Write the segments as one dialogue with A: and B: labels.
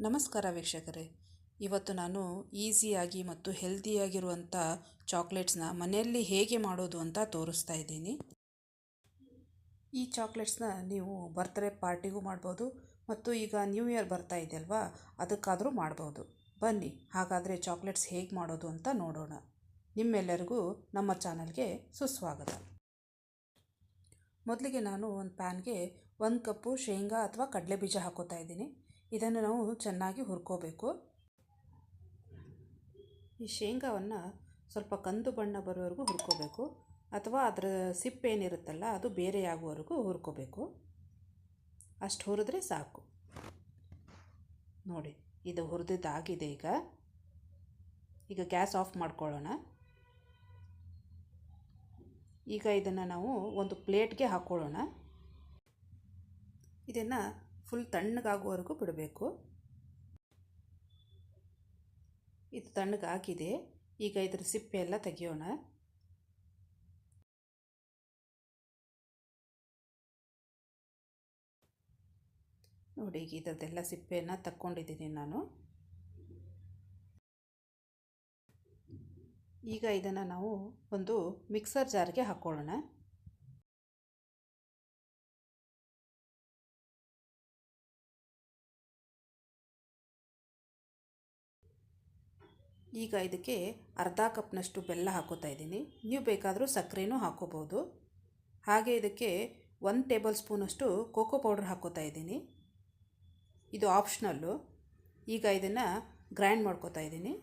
A: ನಮಸ್ಕಾರ ವೀಕ್ಷಕರೇ. ಇವತ್ತು ನಾನು ಈಸಿಯಾಗಿ ಮತ್ತು ಹೆಲ್ದಿಯಾಗಿರುವಂಥ ಚಾಕ್ಲೇಟ್ಸ್ನ ಮನೆಯಲ್ಲಿ ಹೇಗೆ ಮಾಡೋದು ಅಂತ ತೋರಿಸ್ತಾ ಇದ್ದೀನಿ. ಈ ಚಾಕ್ಲೇಟ್ಸ್ನ ನೀವು ಬರ್ತ್ಡೇ ಪಾರ್ಟಿಗೂ ಮಾಡ್ಬೋದು ಮತ್ತು ಈಗ ನ್ಯೂ ಇಯರ್ ಬರ್ತಾ ಇದೆಯಲ್ವಾ, ಅದಕ್ಕಾದರೂ ಮಾಡ್ಬೋದು. ಬನ್ನಿ ಹಾಗಾದರೆ ಚಾಕ್ಲೇಟ್ಸ್ ಹೇಗೆ ಮಾಡೋದು ಅಂತ ನೋಡೋಣ. ನಿಮ್ಮೆಲ್ಲರಿಗೂ ನಮ್ಮ ಚಾನಲ್ಗೆ ಸುಸ್ವಾಗತ. ಮೊದಲಿಗೆ ನಾನು ಒಂದು ಪ್ಯಾನ್ಗೆ 1 ಕಪ್ಪು ಶೇಂಗಾ ಅಥವಾ ಕಡಲೆ ಬೀಜ ಹಾಕೋತಾ ಇದ್ದೀನಿ. ಇದನ್ನು ನಾವು ಚೆನ್ನಾಗಿ ಹುರ್ಕೋಬೇಕು. ಈ ಶೇಂಗಾವನ್ನು ಸ್ವಲ್ಪ ಕಂದು ಬಣ್ಣ ಬರೋವರೆಗೂ ಹುರ್ಕೋಬೇಕು, ಅಥವಾ ಅದರ ಸಿಪ್ಪೇನಿರುತ್ತಲ್ಲ ಅದು ಬೇರೆ ಆಗುವವರೆಗೂ ಹುರ್ಕೋಬೇಕು. ಅಷ್ಟು ಹುರಿದ್ರೆ ಸಾಕು. ನೋಡಿ, ಇದು ಹುರಿದಿದ್ದಾಗಿದೆ. ಈಗ ಗ್ಯಾಸ್ ಆಫ್ ಮಾಡ್ಕೊಳ್ಳೋಣ. ಈಗ ಇದನ್ನು ನಾವು ಒಂದು ಪ್ಲೇಟ್ಗೆ ಹಾಕ್ಕೊಳ್ಳೋಣ. ಇದನ್ನು ಫುಲ್ ತಣ್ಣಗಾಗುವವರೆಗೂ ಬಿಡಬೇಕು. ಇದು ತಣ್ಣಗಾಗಿದೆ. ಈಗ ಇದರ ಸಿಪ್ಪೆ ಎಲ್ಲ ತೆಗೆಯೋಣ. ನೋಡಿ, ಈಗ ಇದರದ್ದೆಲ್ಲ ಸಿಪ್ಪೆಯನ್ನು ತಕ್ಕೊಂಡಿದ್ದೀನಿ ನಾನು. ಈಗ ಇದನ್ನು ನಾವು ಒಂದು ಮಿಕ್ಸರ್ ಜಾರ್ಗೆ ಹಾಕ್ಕೊಳ್ಳೋಣ. ಈಗ ಇದಕ್ಕೆ ಅರ್ಧ ಕಪ್ನಷ್ಟು ಬೆಲ್ಲ ಹಾಕೋತಾ ಇದ್ದೀನಿ. ನೀವು ಬೇಕಾದರೂ ಸಕ್ಕರೆನೂ ಹಾಕೋಬೋದು. ಹಾಗೆ ಇದಕ್ಕೆ 1 ಟೇಬಲ್ ಸ್ಪೂನಷ್ಟು ಕೋಕೋ ಪೌಡ್ರ್ ಹಾಕೋತಾ ಇದ್ದೀನಿ. ಇದು ಆಪ್ಷನಲ್ಲು. ಈಗ ಇದನ್ನು ಗ್ರೈಂಡ್ ಮಾಡ್ಕೋತಾ ಇದ್ದೀನಿ.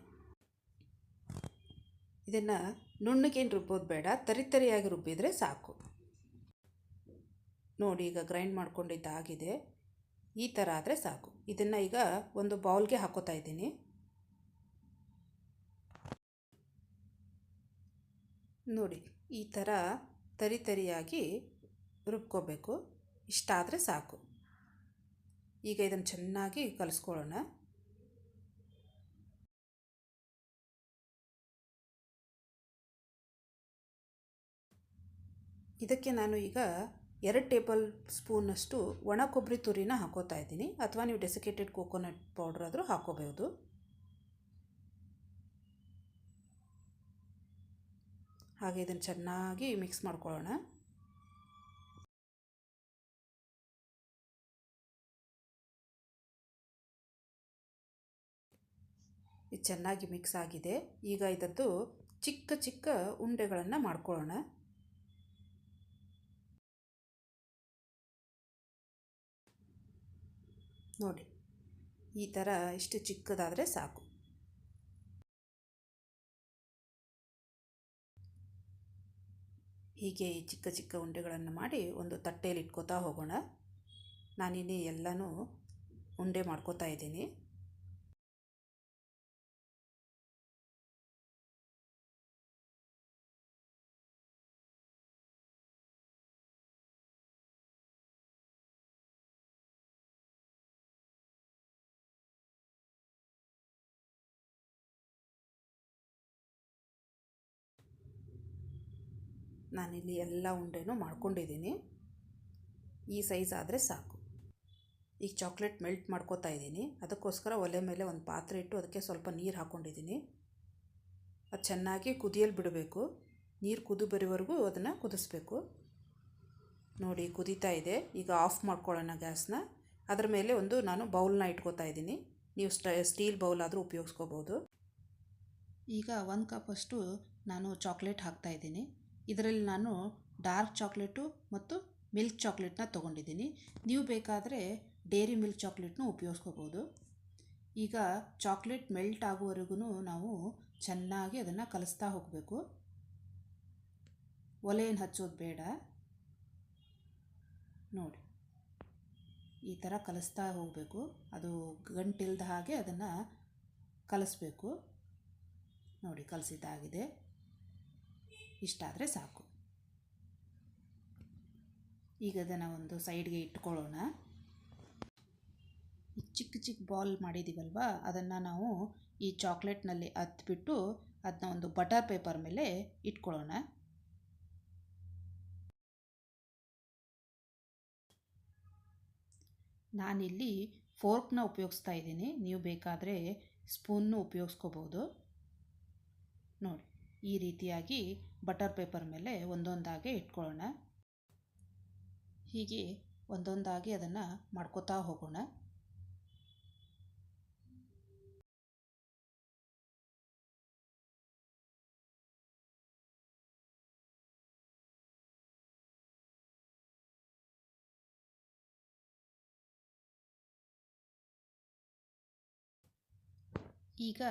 A: ಇದನ್ನು ನುಣ್ಣಗೇನು ರುಬ್ಬೋದು ಬೇಡ, ತರಿಯಾಗಿ ರುಬ್ಬಿದರೆ ಸಾಕು. ನೋಡಿ, ಈಗ ಗ್ರೈಂಡ್ ಮಾಡ್ಕೊಂಡಿದ್ದಾಗಿದೆ. ಈ ಥರ ಆದರೆ ಸಾಕು. ಇದನ್ನು ಈಗ ಒಂದು ಬೌಲ್ಗೆ ಹಾಕೋತಾ ಇದ್ದೀನಿ. ನೋಡಿ, ಈ ಥರ ತರಿಯಾಗಿ ರುಬ್ಕೋಬೇಕು. ಇಷ್ಟಾದರೆ ಸಾಕು. ಈಗ ಇದನ್ನು ಚೆನ್ನಾಗಿ ಕಲಿಸ್ಕೊಳ್ಳೋಣ. ಇದಕ್ಕೆ ನಾನು ಈಗ 2 ಟೇಬಲ್ ಸ್ಪೂನಷ್ಟು ಒಣ ಕೊಬ್ಬರಿ ತುರಿನ ಹಾಕೋತಾ ಇದ್ದೀನಿ, ಅಥವಾ ನೀವು ಡೆಸಿಕೇಟೆಡ್ ಕೋಕೋನಟ್ ಪೌಡ್ರ್ ಆದರೂ ಹಾಕೋಬಹುದು. ಹಾಗೆ ಇದನ್ನು ಚೆನ್ನಾಗಿ ಮಿಕ್ಸ್ ಮಾಡ್ಕೊಳ್ಳೋಣ. ಇದು ಚೆನ್ನಾಗಿ ಮಿಕ್ಸ್ ಆಗಿದೆ. ಈಗ ಇದರದ್ದು ಚಿಕ್ಕ ಚಿಕ್ಕ ಉಂಡೆಗಳನ್ನು ಮಾಡ್ಕೊಳ್ಳೋಣ. ನೋಡಿ, ಈ ಥರ ಇಷ್ಟು ಚಿಕ್ಕದಾದರೆ ಸಾಕು. ಹೀಗೆ ಈ ಚಿಕ್ಕ ಚಿಕ್ಕ ಉಂಡೆಗಳನ್ನು ಮಾಡಿ ಒಂದು ತಟ್ಟೆಯಲ್ಲಿ ಇಟ್ಕೋತಾ ಹೋಗೋಣ. ನಾನಿಲ್ಲಿ ಎಲ್ಲನೂ ಉಂಡೆ ಮಾಡ್ಕೋತಾ ಇದ್ದೀನಿ. ನಾನಿಲ್ಲಿ ಎಲ್ಲ ಉಂಡೆನೂ ಮಾಡ್ಕೊಂಡಿದ್ದೀನಿ. ಈ ಸೈಜ್ ಆದರೆ ಸಾಕು. ಈಗ ಚಾಕ್ಲೇಟ್ ಮೆಲ್ಟ್ ಮಾಡ್ಕೋತಾ ಇದ್ದೀನಿ. ಅದಕ್ಕೋಸ್ಕರ ಒಲೆ ಮೇಲೆ ಒಂದು ಪಾತ್ರೆ ಇಟ್ಟು ಅದಕ್ಕೆ ಸ್ವಲ್ಪ ನೀರು ಹಾಕ್ಕೊಂಡಿದ್ದೀನಿ. ಅದು ಚೆನ್ನಾಗಿ ಕುದಿಯಲು ಬಿಡಬೇಕು. ನೀರು ಕುದಿ ಬರೋವರೆಗೂ ಅದನ್ನು ಕುದಿಸ್ಬೇಕು. ನೋಡಿ, ಕುದೀತಾ ಇದೆ. ಈಗ ಆಫ್ ಮಾಡ್ಕೊಳ್ಳೋಣ ಗ್ಯಾಸ್ನ. ಅದರ ಮೇಲೆ ನಾನು ಬೌಲ್ನ ಇಟ್ಕೋತಾ ಇದ್ದೀನಿ. ನೀವು ಸ್ಟೀಲ್ ಬೌಲ್ ಆದರೂ ಉಪಯೋಗಿಸ್ಕೋಬೋದು. ಈಗ 1 ಕಪ್ಪಷ್ಟು ನಾನು ಚಾಕ್ಲೇಟ್ ಹಾಕ್ತಾಯಿದ್ದೀನಿ. ಇದರಲ್ಲಿ ನಾನು ಡಾರ್ಕ್ ಚಾಕ್ಲೇಟು ಮತ್ತು ಮಿಲ್ಕ್ ಚಾಕ್ಲೇಟ್ನ ತೊಗೊಂಡಿದ್ದೀನಿ. ನೀವು ಬೇಕಾದರೆ ಡೇರಿ ಮಿಲ್ಕ್ ಚಾಕ್ಲೇಟ್ನೂ ಉಪಯೋಗಿಸ್ಕೋಬೋದು. ಈಗ ಚಾಕ್ಲೇಟ್ ಮೆಲ್ಟ್ ಆಗುವವರೆಗೂ ನಾವು ಚೆನ್ನಾಗಿ ಅದನ್ನು ಕಲಿಸ್ತಾ ಹೋಗಬೇಕು. ಒಲೆಯನ್ನು ಹಚ್ಚೋದು ಬೇಡ. ನೋಡಿ, ಈ ಥರ ಕಲಿಸ್ತಾ ಹೋಗಬೇಕು. ಅದು ಗಂಟಿಲ್ದ ಹಾಗೆ ಅದನ್ನು ಕಲಿಸ್ಬೇಕು. ನೋಡಿ, ಕಲಿಸಿದ್ದಾಗಿದೆ. ಇಷ್ಟಾದರೆ ಸಾಕು. ಈಗ ಅದನ್ನು ಒಂದು ಸೈಡ್ಗೆ ಇಟ್ಕೊಳ್ಳೋಣ. ಈ ಚಿಕ್ಕ ಚಿಕ್ಕ ಬಾಲ್ ಮಾಡಿದ್ದೀವಲ್ವ, ಅದನ್ನು ನಾವು ಈ ಚಾಕ್ಲೇಟ್ನಲ್ಲಿ ಅದ್ಬಿಟ್ಟು ಅದನ್ನ ಒಂದು ಬಟರ್ ಪೇಪರ್ ಮೇಲೆ ಇಟ್ಕೊಳ್ಳೋಣ. ನಾನಿಲ್ಲಿ ಫೋರ್ಕ್ನ ಉಪಯೋಗಿಸ್ತಾ ಇದ್ದೀನಿ, ನೀವು ಬೇಕಾದರೆ ಸ್ಪೂನ್ನು ಉಪಯೋಗಿಸ್ಕೋಬೋದು. ನೋಡಿ, ಈ ರೀತಿಯಾಗಿ ಬಟರ್ ಪೇಪರ್ ಮೇಲೆ ಒಂದೊಂದಾಗಿ ಇಟ್ಕೊಳ್ಳೋಣ. ಹೀಗೆ ಒಂದೊಂದಾಗಿ ಅದನ್ನು ಮಾಡ್ಕೋತಾ ಹೋಗೋಣ. ಈಗ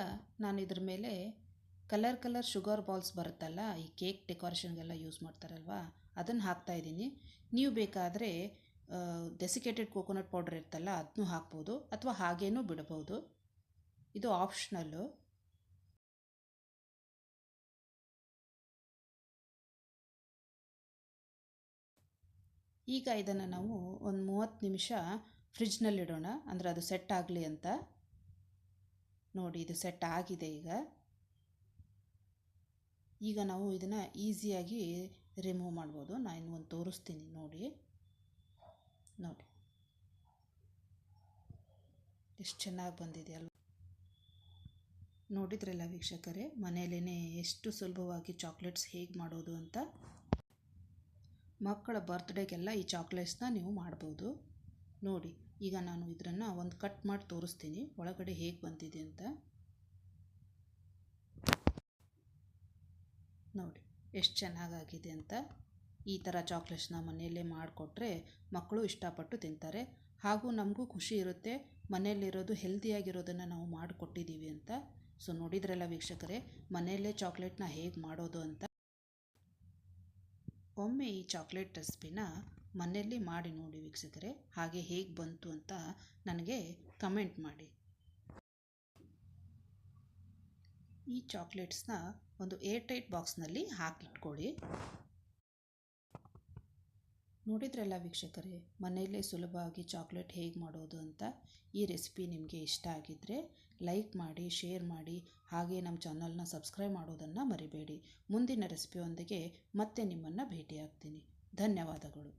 A: ನಾನು ಇದ್ರ ಮೇಲೆ ಕಲರ್ ಶುಗರ್ ಬಾಲ್ಸ್ ಬರುತ್ತಲ್ಲ, ಈ ಕೇಕ್ ಡೆಕೋರೇಷನ್ಗೆಲ್ಲ ಯೂಸ್ ಮಾಡ್ತಾರಲ್ವ, ಅದನ್ನು ಹಾಕ್ತಾಯಿದ್ದೀನಿ. ನೀವು ಬೇಕಾದರೆ ಡೆಸಿಕೇಟೆಡ್ ಕೋಕೋನಟ್ ಪೌಡರ್ ಇರ್ತಲ್ಲ, ಅದನ್ನೂ ಹಾಕ್ಬೋದು, ಅಥವಾ ಹಾಗೇನೂ ಬಿಡ್ಬೋದು. ಇದು ಆಪ್ಷನಲ್ಲು. ಈಗ ಇದನ್ನು ನಾವು ಒಂದು 30 ನಿಮಿಷ ಫ್ರಿಜ್ನಲ್ಲಿಡೋಣ, ಅಂದರೆ ಅದು ಸೆಟ್ ಆಗಲಿ ಅಂತ. ನೋಡಿ, ಇದು ಸೆಟ್ ಆಗಿದೆ. ಈಗ ನಾವು ಇದನ್ನು ಈಸಿಯಾಗಿ ರಿಮೂವ್ ಮಾಡ್ಬೋದು. ನಾನು ಒಂದು ತೋರಿಸ್ತೀನಿ ನೋಡಿ. ಎಷ್ಟು ಚೆನ್ನಾಗಿ ಬಂದಿದೆ ಅಲ್ವ. ನೋಡಿದ್ರಲ್ಲ ವೀಕ್ಷಕರೇ, ಮನೆಯಲ್ಲೇ ಎಷ್ಟು ಸುಲಭವಾಗಿ ಚಾಕ್ಲೇಟ್ಸ್ ಹೇಗೆ ಮಾಡೋದು ಅಂತ. ಮಕ್ಕಳ ಬರ್ತ್ಡೇಗೆಲ್ಲ ಈ ಚಾಕ್ಲೇಟ್ಸ್ನ ನೀವು ಮಾಡ್ಬೋದು. ನೋಡಿ, ಈಗ ನಾನು ಇದನ್ನು ಒಂದು ಕಟ್ ಮಾಡಿ ತೋರಿಸ್ತೀನಿ ಒಳಗಡೆ ಹೇಗೆ ಬಂದಿದೆ ಅಂತ. ನೋಡಿ ಎಷ್ಟು ಚೆನ್ನಾಗಾಗಿದೆ ಅಂತ. ಈ ಥರ ಚಾಕ್ಲೇಟ್ಸ್ನ ಮನೆಯಲ್ಲೇ ಮಾಡಿಕೊಟ್ರೆ ಮಕ್ಕಳು ಇಷ್ಟಪಟ್ಟು ತಿಂತಾರೆ, ಹಾಗೂ ನಮಗೂ ಖುಷಿ ಇರುತ್ತೆ ಮನೆಯಲ್ಲಿರೋದು ಹೆಲ್ದಿಯಾಗಿರೋದನ್ನು ನಾವು ಮಾಡಿಕೊಟ್ಟಿದ್ದೀವಿ ಅಂತ. ಸೊ ನೋಡಿದ್ರಲ್ಲ ವೀಕ್ಷಕರೇ, ಮನೆಯಲ್ಲೇ ಚಾಕ್ಲೇಟ್ನ ಹೇಗೆ ಮಾಡೋದು ಅಂತ. ಒಮ್ಮೆ ಈ ಚಾಕ್ಲೇಟ್ ರೆಸಿಪಿನ ಮನೆಯಲ್ಲಿ ಮಾಡಿ ನೋಡಿ ವೀಕ್ಷಕರೇ, ಹಾಗೆ ಹೇಗೆ ಬಂತು ಅಂತ ನನಗೆ ಕಮೆಂಟ್ ಮಾಡಿ. ಈ ಚಾಕ್ಲೇಟ್ಸ್ನ ಒಂದು ಏರ್ ಟೈಟ್ ಬಾಕ್ಸ್ನಲ್ಲಿ ಹಾಕಿಟ್ಕೊಳ್ಳಿ. ನೋಡಿದ್ರಲ್ಲ ವೀಕ್ಷಕರೇ, ಮನೆಯಲ್ಲೇ ಸುಲಭವಾಗಿ ಚಾಕ್ಲೇಟ್ ಹೇಗೆ ಮಾಡೋದು ಅಂತ. ಈ ರೆಸಿಪಿ ನಿಮಗೆ ಇಷ್ಟ ಆಗಿದ್ದರೆ ಲೈಕ್ ಮಾಡಿ, ಶೇರ್ ಮಾಡಿ, ಹಾಗೆ ನಮ್ಮ ಚಾನಲ್ನ ಸಬ್ಸ್ಕ್ರೈಬ್ ಮಾಡೋದನ್ನು ಮರಿಬೇಡಿ. ಮುಂದಿನ ರೆಸಿಪಿಯೊಂದಿಗೆ ಮತ್ತೆ ನಿಮ್ಮನ್ನು ಭೇಟಿಯಾಗ್ತೀನಿ. ಧನ್ಯವಾದಗಳು.